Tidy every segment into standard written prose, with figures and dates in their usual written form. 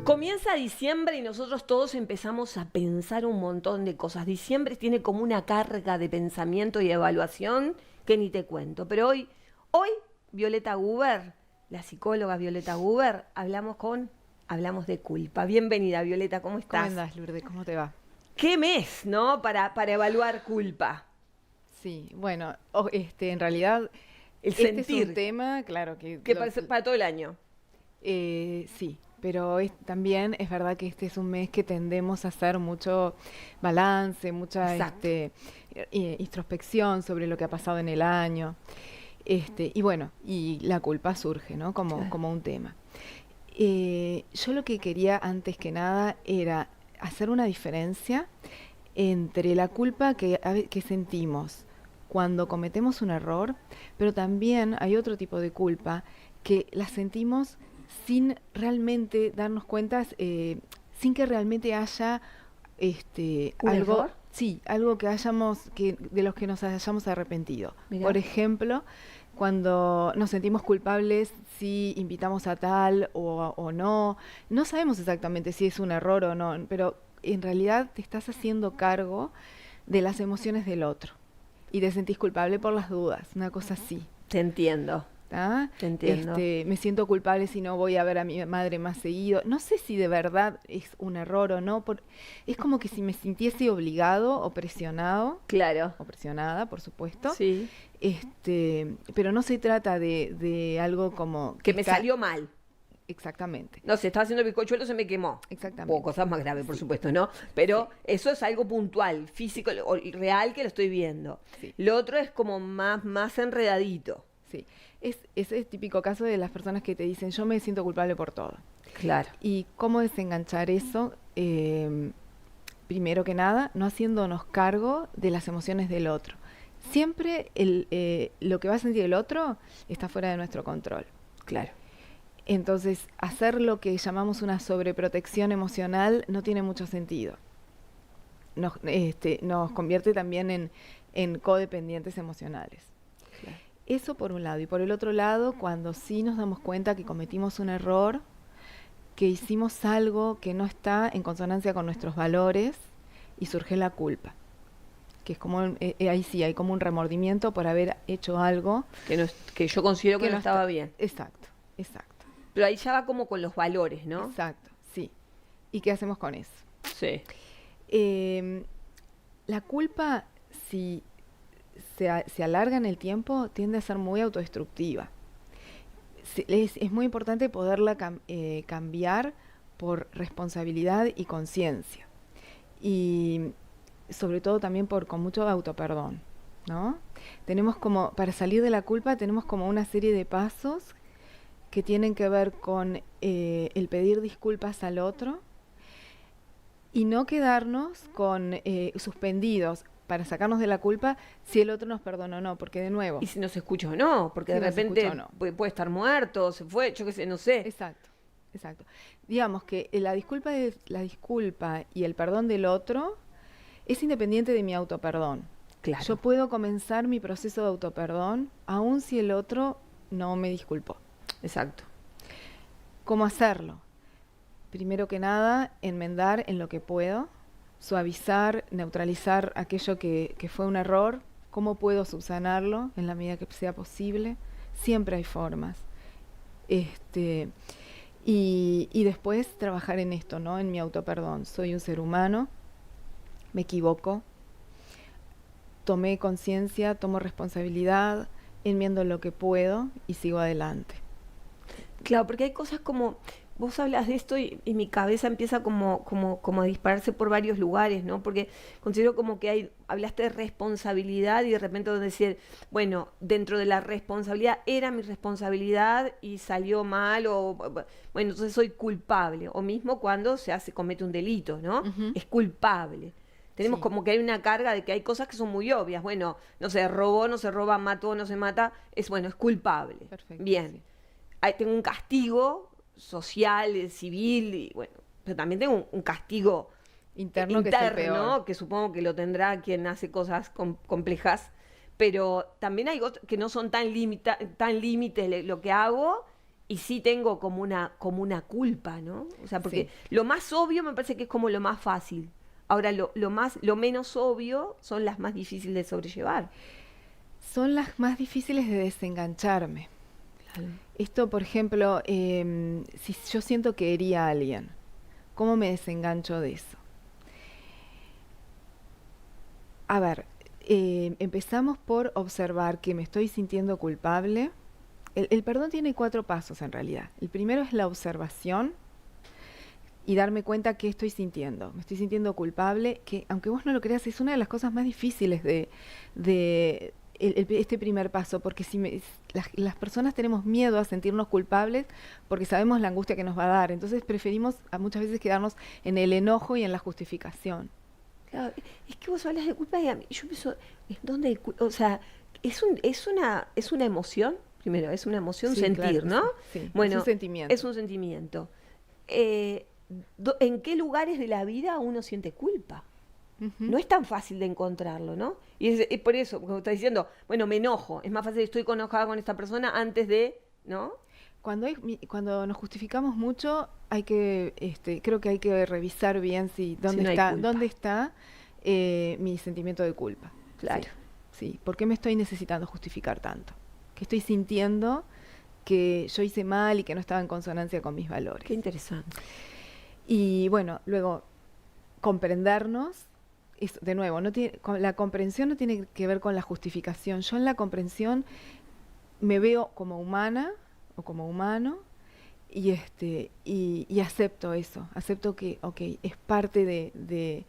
Comienza diciembre y nosotros todos empezamos a pensar un montón de cosas. Diciembre tiene como una carga de pensamiento y evaluación que ni te cuento. Pero hoy Violeta Guber, la psicóloga Violeta Guber, hablamos de culpa. Bienvenida, Violeta, ¿cómo ¿Cómo estás? andás, Lourdes? ¿Cómo te va? ¿Qué mes, no? Para evaluar culpa. Sí, bueno, en realidad El este sentir, es un tema, claro, que para todo el año. sí, pero también es verdad que este es un mes que tendemos a hacer mucho balance, mucha Exacto. introspección sobre lo que ha pasado en el año. Y bueno, y la culpa surge, ¿no? Claro. Como un tema. Yo lo que quería antes que nada era hacer una diferencia entre la culpa que sentimos cuando cometemos un error, pero también hay otro tipo de culpa que la sentimos sin realmente darnos cuenta, sin que realmente haya ¿Un error? sí, algo de los que nos hayamos arrepentido. Mirá. Por ejemplo, cuando nos sentimos culpables si invitamos a tal o no, no sabemos exactamente si es un error o no, pero en realidad te estás haciendo cargo de las emociones del otro y te sentís culpable por las dudas, una cosa así. Te entiendo, ¿Tá? te entiendo. Me siento culpable si no voy a ver a mi madre más seguido. No sé si de verdad es un error o no. Es como que si me sintiese obligado o presionado, Claro. o presionada, por supuesto. Sí. Pero no se trata de algo como Que me salió mal. Exactamente, No sé, estaba haciendo bizcochuelo, se me quemó. O exactamente. cosas más graves, por Sí, supuesto, ¿no? Pero sí, eso es algo puntual, físico o real que lo estoy viendo. sí, Lo otro es como más enredadito. sí. Es el típico caso de las personas que te dicen, yo me siento culpable por todo. Claro. ¿Y cómo desenganchar eso? Primero que nada, no haciéndonos cargo de las emociones del otro. Siempre lo que va a sentir el otro está fuera de nuestro control. Claro. Entonces, hacer lo que llamamos una sobreprotección emocional no tiene mucho sentido. Nos convierte también en codependientes emocionales. Claro. Eso por un lado. Y por el otro lado, cuando sí nos damos cuenta que cometimos un error, que hicimos algo que no está en consonancia con nuestros valores y surge la culpa. Que es como, ahí sí, hay como un remordimiento por haber hecho algo Que yo considero que no estaba está bien. Exacto, exacto, Pero ahí ya va como con los valores, ¿no? exacto, sí. ¿Y qué hacemos con eso? Sí. Eh, la culpa, si se alarga en el tiempo, tiende a ser muy autodestructiva. Es muy importante poderla cambiar por responsabilidad y conciencia. Y sobre todo también con mucho autoperdón, ¿no? Tenemos como, para salir de la culpa, tenemos como una serie de pasos que tienen que ver con el pedir disculpas al otro y no quedarnos con suspendidos para sacarnos de la culpa si el otro nos perdonó o no, porque de nuevo, Y si no se escucha o no, porque de si nos escucha o repente no. puede estar muerto, se fue, yo qué sé, no sé. Exacto, exacto. Digamos que la disculpa y el perdón del otro es independiente de mi autoperdón. Claro. Yo puedo comenzar mi proceso de autoperdón aun si el otro no me disculpó. Exacto. ¿Cómo hacerlo? Primero que nada, enmendar en lo que puedo, suavizar, neutralizar aquello que fue un error. ¿Cómo puedo subsanarlo en la medida que sea posible? Siempre hay formas. Y después trabajar en esto, ¿no? En mi autoperdón. Soy un ser humano, me equivoco, tomé conciencia, tomo responsabilidad, enmiendo lo que puedo y sigo adelante. Claro, porque hay cosas como, vos hablas de esto y mi cabeza empieza como a dispararse por varios lugares, ¿no? Porque considero como que hablaste de responsabilidad y de repente decir, bueno, dentro de la responsabilidad era mi responsabilidad y salió mal bueno, entonces soy culpable. O mismo cuando comete un delito, ¿no? Ujú. Es culpable. Tenemos Sí, como que hay una carga de que hay cosas que son muy obvias. Bueno, no se robó, no se roba, mató, no se mata. Bueno, es culpable. perfecto, Bien. sí. Tengo un castigo social, civil, y bueno, pero también tengo un castigo Interno que es el peor. interno, que supongo que lo tendrá quien hace cosas complejas, pero también hay otros que no son tan límites lo que hago y sí tengo como una culpa, ¿no? O sea, porque Sí. lo más obvio me parece que es como lo más fácil. Ahora, lo menos obvio son las más difíciles de sobrellevar. Son las más difíciles de desengancharme. Claro. Esto, por ejemplo, si yo siento que herí a alguien, ¿cómo me desengancho de eso? A ver, empezamos por observar que me estoy sintiendo culpable. El perdón tiene 4 pasos en realidad. El primero es la observación y darme cuenta qué estoy sintiendo. Me estoy sintiendo culpable, que aunque vos no lo creas, es una de las cosas más difíciles de este primer paso, porque las personas tenemos miedo a sentirnos culpables porque sabemos la angustia que nos va a dar. Entonces preferimos muchas veces quedarnos en el enojo y en la justificación. Claro, es que vos hablas de culpa y yo pienso, ¿dónde hay o sea, es una emoción, primero, es una emoción Sí, claro sentir, que ¿no? sí. Sí, es un Bueno, es sentimiento. un sentimiento. Eh, ¿En qué lugares de la vida uno siente culpa? Ujú. No es tan fácil de encontrarlo, ¿no? Y es por eso, como estás diciendo, bueno, me enojo, es más fácil, estoy enojada con esta persona antes de, ¿no? Cuando nos justificamos mucho, creo que hay que revisar bien si Si no hay dónde culpa, está mi sentimiento de culpa. Sí, claro, sí. ¿Por qué me estoy necesitando justificar tanto? ¿Qué estoy sintiendo que yo hice mal y que no estaba en consonancia con mis valores? qué interesante. Y bueno, luego comprendernos. De nuevo, la comprensión no tiene que ver con la justificación. Yo en la comprensión me veo como humana o como humano y acepto eso, acepto que, ok, es parte de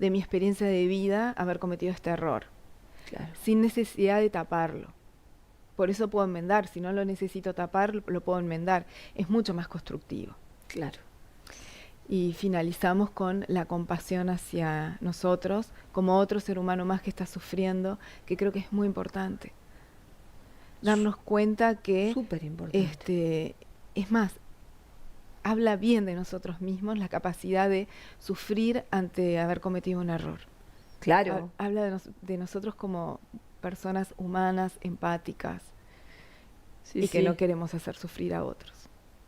mi experiencia de vida haber cometido este error, Claro, sin necesidad de taparlo. Por eso puedo enmendar, si no lo necesito tapar, lo puedo enmendar. Es mucho más constructivo. claro. Y finalizamos con la compasión hacia nosotros, como otro ser humano más que está sufriendo, que creo que es muy importante. Darnos cuenta que, Súper importante. es más, habla bien de nosotros mismos la capacidad de sufrir ante haber cometido un error. Claro. Habla de nosotros como personas humanas, empáticas, Sí, y que no sí. queremos hacer sufrir a otros.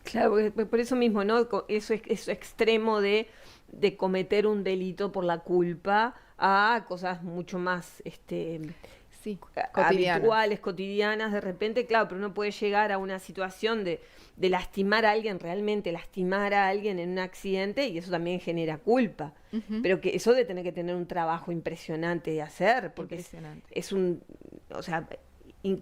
Claro, porque por eso mismo, ¿no? Eso extremo de cometer un delito por la culpa a cosas mucho más Sí, cotidianas. habituales, cotidianas, de repente, claro, pero uno puede llegar a una situación de lastimar a alguien, realmente lastimar a alguien en un accidente, y eso también genera culpa. Ujú. Pero que eso de tener que tener un trabajo impresionante de hacer, porque Impresionante. es o sea, in-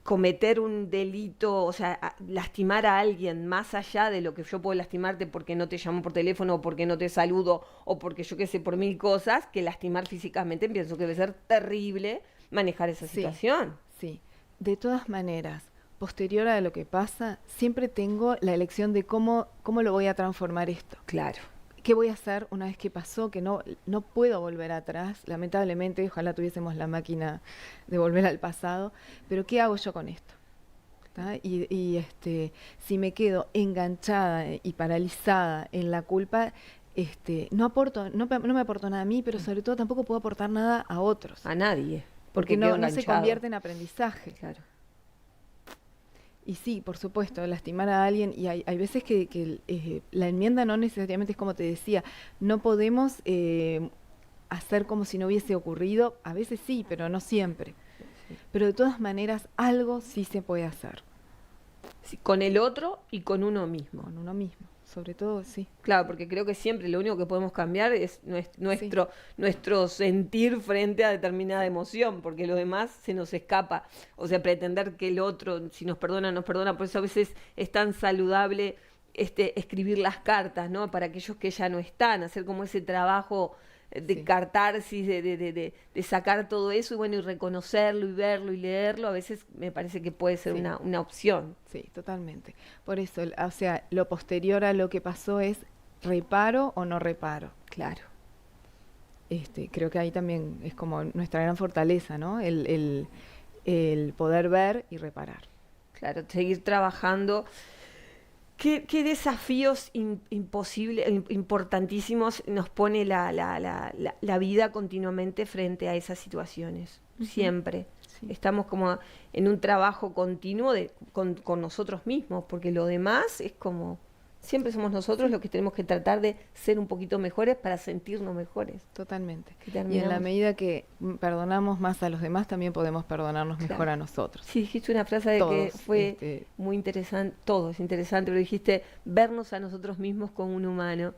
cometer un delito, o sea, lastimar a alguien más allá de lo que yo puedo lastimarte porque no te llamo por teléfono o porque no te saludo o porque yo qué sé, por 1000 cosas, que lastimar físicamente, pienso que debe ser terrible manejar esa Sí, situación. sí. De todas maneras, posterior a lo que pasa, siempre tengo la elección de cómo lo voy a transformar esto. Claro, ¿Qué voy a hacer una vez que pasó? Que no puedo volver atrás, lamentablemente, ojalá tuviésemos la máquina de volver al pasado, pero ¿qué hago yo con esto? ¿Tá? Si me quedo enganchada y paralizada en la culpa, no me aporto nada a mí, pero sobre todo tampoco puedo aportar nada a otros, a nadie, porque porque quedo no se enganchado. convierte en aprendizaje. Claro, Y sí, por supuesto, lastimar a alguien, y hay veces que la enmienda no necesariamente es como te decía, no podemos hacer como si no hubiese ocurrido, a veces sí, pero no siempre. sí. Pero de todas maneras, algo sí se puede hacer Sí, con el otro y con uno mismo. con uno mismo, sobre todo, sí, Claro, porque creo que siempre lo único que podemos cambiar es sí, nuestro sentir frente a determinada emoción, porque lo demás se nos escapa. O sea, pretender que el otro, si nos perdona, nos perdona. Por eso a veces es tan saludable escribir las cartas, ¿no? Para aquellos que ya no están, hacer como ese trabajo de sí, cartarsis, de sacar todo eso y bueno, y reconocerlo y verlo y leerlo, a veces me parece que puede ser sí, una opción. sí, totalmente. Por eso, o sea, lo posterior a lo que pasó es reparo o no reparo. Claro. Creo que ahí también es como nuestra gran fortaleza, ¿no? El poder ver y reparar. Claro, seguir trabajando. ¿Qué desafíos imposibles, importantísimos nos pone la vida continuamente frente a esas situaciones? Ujú. Siempre, Sí. Estamos como en un trabajo continuo con nosotros mismos, porque lo demás es como, siempre somos nosotros los que tenemos que tratar de ser un poquito mejores para sentirnos mejores. Totalmente. Que Y en la terminamos- medida que perdonamos más a los demás, también podemos perdonarnos mejor Claro. a nosotros. Sí, dijiste una frase de que Todos, fue muy interesante, todo es interesante, pero dijiste vernos a nosotros mismos como un humano.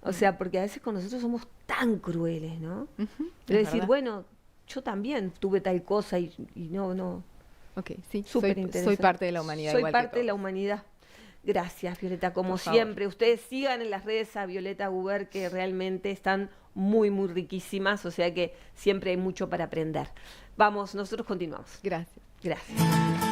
O sea, porque a veces con nosotros somos tan crueles, ¿no? Ujú, Pero es decir, verdad. bueno, yo también tuve tal cosa y no. Ok, sí, Súper soy interesante. parte de la humanidad. Soy igual parte que de la todos. humanidad. Gracias, Violeta, como Por favor. siempre. Ustedes sigan en las redes a Violeta Guber, que realmente están muy, muy riquísimas, o sea que siempre hay mucho para aprender. Vamos, nosotros continuamos. Gracias. Gracias.